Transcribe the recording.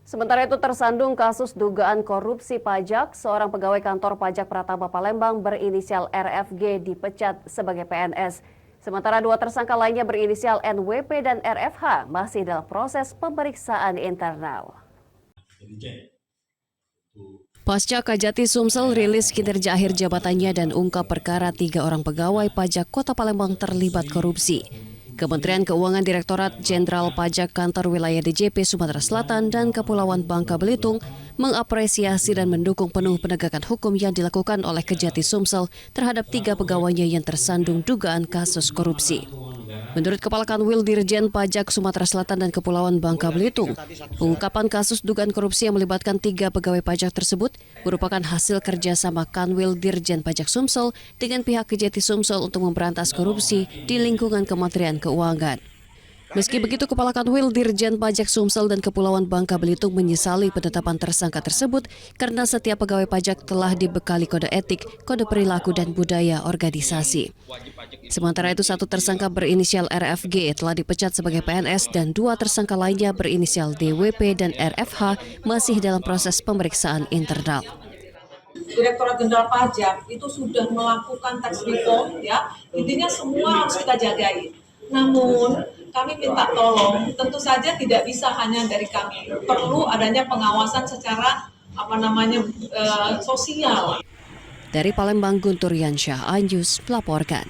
Sementara itu tersandung kasus dugaan korupsi pajak, seorang pegawai kantor pajak Pratama Palembang berinisial RFG dipecat sebagai PNS. Sementara dua tersangka lainnya berinisial NWP dan RFH masih dalam proses pemeriksaan internal. Pasca Kajati Sumsel rilis kinerja akhir jabatannya dan ungkap perkara 3 orang pegawai pajak Kota Palembang terlibat korupsi. Kementerian Keuangan Direktorat Jenderal Pajak Kantor Wilayah DJP Sumatera Selatan dan Kepulauan Bangka Belitung mengapresiasi dan mendukung penuh penegakan hukum yang dilakukan oleh Kejati Sumsel terhadap 3 pegawainya yang tersandung dugaan kasus korupsi. Menurut Kepala Kanwil Dirjen Pajak Sumatera Selatan dan Kepulauan Bangka Belitung, pengungkapan kasus dugaan korupsi yang melibatkan 3 pegawai pajak tersebut merupakan hasil kerjasama Kanwil Dirjen Pajak Sumsel dengan pihak Kejati Sumsel untuk memberantas korupsi di lingkungan Kementerian Keuangan. Meski begitu, Kepala Kanwil Dirjen Pajak Sumsel dan Kepulauan Bangka Belitung menyesali penetapan tersangka tersebut karena setiap pegawai pajak telah dibekali kode etik, kode perilaku dan budaya organisasi. Sementara itu, 1 tersangka berinisial RFG telah dipecat sebagai PNS dan 2 tersangka lainnya berinisial DWP dan RFH masih dalam proses pemeriksaan internal. Direktorat Jenderal Pajak itu sudah melakukan tax reform, ya, intinya semua harus kita jagai. Namun kami minta tolong, tentu saja tidak bisa hanya dari kami, perlu adanya pengawasan secara sosial. Dari Palembang, Guntur Yansyah, iNews melaporkan.